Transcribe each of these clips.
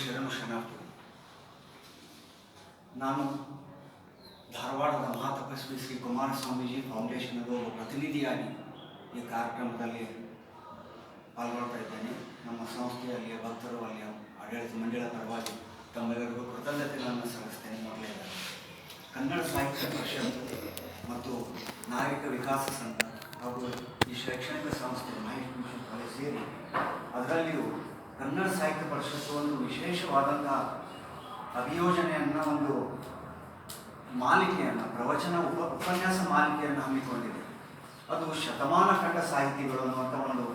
ಶರಣು ಶರಣಾರ್ಥಿ. ನಾನು ಧಾರವಾಡದ ಮಹಾತಪಸ್ವಿ ಶ್ರೀ ಕುಮಾರಸ್ವಾಮೀಜಿ ಫೌಂಡೇಶನ್ಗೆ ಒಬ್ಬ ಪ್ರತಿನಿಧಿಯಾಗಿ ಈ ಕಾರ್ಯಕ್ರಮದಲ್ಲಿ ಪಾಲ್ಗೊಳ್ತಾ ಇದ್ದೇನೆ. ನಮ್ಮ ಸಂಸ್ಥೆಯಲ್ಲಿಯ ಭಕ್ತರು, ಅಲ್ಲಿಯ ಆಡಳಿತ ಮಂಡಳಿಯ ಪರವಾಗಿ ತಮ್ಮೆಲ್ಲರಿಗೂ ಕೃತಜ್ಞತೆಗಳನ್ನು ಸಲ್ಲಿಸ್ತೇನೆ. ಮೊದಲನೇದಾಗಿ ಕನ್ನಡ ಸಾಹಿತ್ಯ ಪರಿಷತ್ ಮತ್ತು ನಾಗರಿಕ ವಿಕಾಸ ಸಂಘ ಹಾಗೂ ಈ ಶೈಕ್ಷಣಿಕ ಸಂಸ್ಥೆ ಮಹೇಶ್ ಮಿಷನ್ ಕಾಲೇಜ್ ಸೇರಿ ಅದರಲ್ಲಿಯೂ ಕನ್ನಡ ಸಾಹಿತ್ಯ ಪರಿಷತ್ತು ಒಂದು ವಿಶೇಷವಾದಂಥ ಅಭಿಯೋಜನೆಯನ್ನು, ಒಂದು ಮಾಲಿಕೆಯನ್ನು, ಪ್ರವಚನ ಉಪನ್ಯಾಸ ಮಾಲಿಕೆಯನ್ನು ಹಮ್ಮಿಕೊಂಡಿದೆ. ಅದು ಶತಮಾನ ಕಂಡ ಸಾಹಿತಿಗಳು ಅನ್ನುವಂಥ ಒಂದು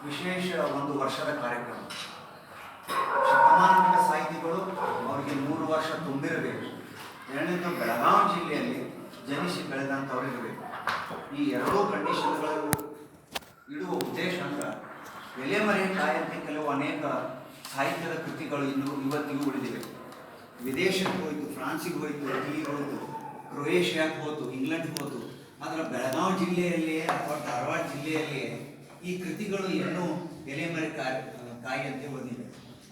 ವಿಶೇಷ ಒಂದು ವರ್ಷದ ಕಾರ್ಯಕ್ರಮ. ಶತಮಾನ ಕಂಡ ಸಾಹಿತಿಗಳು ಅವರಿಗೆ 100 ವರ್ಷ ತುಂಬಿರಬೇಕು. ಎರಡನೇದು ಬೆಳಗಾವಿ ಜಿಲ್ಲೆಯಲ್ಲಿ ಜನಿಸಿ ಬೆಳೆದಂಥವರಿರಬೇಕು. ಈ ಎರಡೂ ಕಂಡೀಷನ್ಗಳು ಇಡುವ ಉದ್ದೇಶ ಅಂದ್ರೆ ಎಲೆಮರೆ ಕಾಯಂತೆ ಕೆಲವು ಅನೇಕ ಸಾಹಿತ್ಯದ ಕೃತಿಗಳು ಇವತ್ತಿಗೂ ಉಳಿದಿವೆ. ವಿದೇಶಕ್ಕೆ ಹೋಯಿತು, ಫ್ರಾನ್ಸಿಗೆ ಹೋಯಿತು, ಇಟಲಿಗೆ ಹೋಯಿತು, ಕ್ರೊಯೇಷಿಯಾಕ್ಕೆ ಹೋಯ್ತು, ಇಂಗ್ಲೆಂಡ್ಗೆ ಹೋಯ್ತು. ಆದರೆ ಬೆಳಗಾವಿ ಜಿಲ್ಲೆಯಲ್ಲಿಯೇ ಅಥವಾ ಧಾರವಾಡ ಜಿಲ್ಲೆಯಲ್ಲಿಯೇ ಈ ಕೃತಿಗಳು ಇನ್ನೂ ಎಲೆಮರೆ ಕಾಯಿಯಂತೆ ಓದಿವೆ.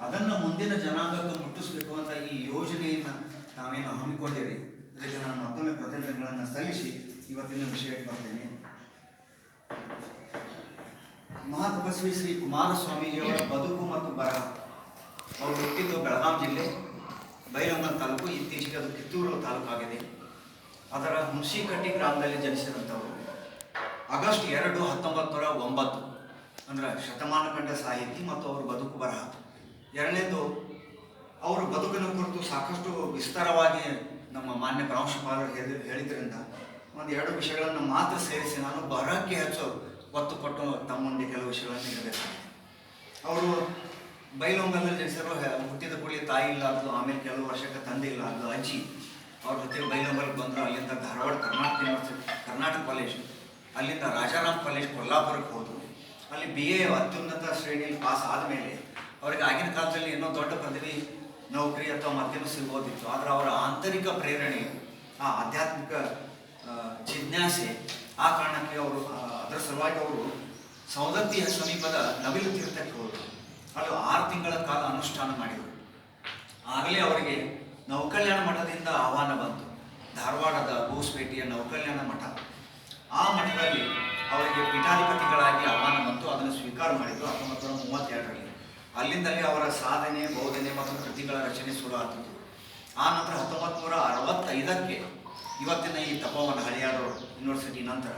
ಅದನ್ನು ಮುಂದಿನ ಜನಾಂಗಕ್ಕೆ ಮುಟ್ಟಿಸಬೇಕು ಅಂತ ಈ ಯೋಜನೆಯನ್ನು ನಾವೇನು ಹಮ್ಮಿಕೊಂಡಿರಿ. ಇದಕ್ಕೆ ನಾನು ಮತ್ತೊಮ್ಮೆ ಕೃತಜ್ಞತೆಗಳನ್ನು ಸಲ್ಲಿಸಿ ಇವತ್ತಿನ ವಿಷಯಕ್ಕೆ ಬರ್ತೇನೆ. ಮಹಾತಪಸ್ವಿ ಶ್ರೀ ಕುಮಾರಸ್ವಾಮೀಜಿಯವರ ಬದುಕು ಮತ್ತು ಬರಹ. ಅವರು ಹುಟ್ಟಿದ್ದು ಬೆಳಗಾವಿ ಜಿಲ್ಲೆ ಬೈಲಹೊಂಗಲ ತಾಲೂಕು, ಇತ್ತೀಚೆಗೆ ಅದು ಕಿತ್ತೂರು ತಾಲೂಕಾಗಿದೆ. ಅದರ ಹುಣಸಿಕಟ್ಟಿ ಗ್ರಾಮದಲ್ಲಿ ಜನಿಸಿದಂಥವರು. ಆಗಸ್ಟ್ 2, 1909 ಅಂದ್ರೆ ಶತಮಾನ ಕಂಡ ಸಾಹಿತಿ ಮತ್ತು ಅವರ ಬದುಕು ಬರಹ. ಎರಡನೇದು, ಅವರ ಬದುಕಿನ ಕುರಿತು ಸಾಕಷ್ಟು ವಿಸ್ತಾರವಾಗಿ ನಮ್ಮ ಮಾನ್ಯ ಪ್ರಾಂಶುಪಾಲರು ಹೇಳಿದ್ರಿಂದ ಒಂದು 2 ವಿಷಯಗಳನ್ನು ಮಾತ್ರ ಸೇರಿಸಿ ನಾನು ಬರಹಕ್ಕೆ ಹೆಚ್ಚು ಒತ್ತು ಕೊಟ್ಟು ತಮ್ಮ ಮುಂದೆ ಕೆಲವು ವಿಷಯಗಳನ್ನು ನೀಡಬೇಕಾಗಿದೆ. ಅವರು ಬೈಲಹೊಂಗಲದಲ್ಲಿ ಜನಿಸಿದ್ರು. ಹುಟ್ಟಿದ ಕೂಡಲೇ ತಾಯಿ ಇಲ್ಲ ಅದು, ಆಮೇಲೆ ಕೆಲವು ವರ್ಷಕ್ಕೆ ತಂದೆ ಇಲ್ಲ ಅದು, ಅಜ್ಜಿ ಅವ್ರ ಜೊತೆ ಬೈಲಹೊಂಗಲಕ್ಕೆ ಬಂದರು. ಅಲ್ಲಿಂದ ಧಾರವಾಡ ಕರ್ನಾಟಕ ಕಾಲೇಜ್, ಅಲ್ಲಿಂದ ರಾಜಾರಾಮ್ ಕಾಲೇಜ್ ಕೊಲ್ಲಾಪುರಕ್ಕೆ ಹೋದರು. ಅಲ್ಲಿ BA ಅತ್ಯುನ್ನತ ಶ್ರೇಣಿಯಲ್ಲಿ ಪಾಸ್ ಆದಮೇಲೆ ಅವರಿಗೆ ಆಗಿನ ಕಾಲದಲ್ಲಿ ಏನೋ ದೊಡ್ಡ ಪದವಿ, ನೌಕರಿ ಅಥವಾ ಮತ್ತೇನೋ ಸಿಗ್ಬೋದಿತ್ತು. ಆದರೆ ಅವರ ಆಂತರಿಕ ಪ್ರೇರಣೆ, ಆ ಆಧ್ಯಾತ್ಮಿಕ ಜಿಜ್ಞಾಸೆ, ಆ ಕಾರಣಕ್ಕೆ ಅವರು ಅದರ ಸಲುವಾಗಿ ಅವರು ಸೌದತ್ತಿಯ ಸಮೀಪದ ನವಿಲು ತೀರ್ಥಕ್ಕೆ ಹೋದರು. ಅಲ್ಲಿ 6 ತಿಂಗಳ ಕಾಲ ಅನುಷ್ಠಾನ ಮಾಡಿದರು. ಆಗಲೇ ಅವರಿಗೆ ನವಕಲ್ಯಾಣ ಮಠದಿಂದ ಆಹ್ವಾನ ಬಂತು. ಧಾರವಾಡದ ಗೋಸ್ಪೇಟೆಯ ನವಕಲ್ಯಾಣ ಮಠ, ಆ ಮಠದಲ್ಲಿ ಅವರಿಗೆ ಪೀಠಾಧಿಪತಿಗಳಾಗಿ ಆಹ್ವಾನ ಬಂತು. ಅದನ್ನು ಸ್ವೀಕಾರ ಮಾಡಿದರು 1932ರಲ್ಲಿ. ಅಲ್ಲಿಂದಲೇ ಅವರ ಸಾಧನೆ, ಬೋಧನೆ ಮತ್ತು ಕೃತಿಗಳ ರಚನೆ ಶುರು ಆಗ್ತಿತ್ತು. ಆ ನಂತರ 1965ಕ್ಕೆ ಇವತ್ತಿನ ಈ ತಪೋವನ ಹಳಿಯಾರು ಯೂನಿವರ್ಸಿಟಿ ನಂತರ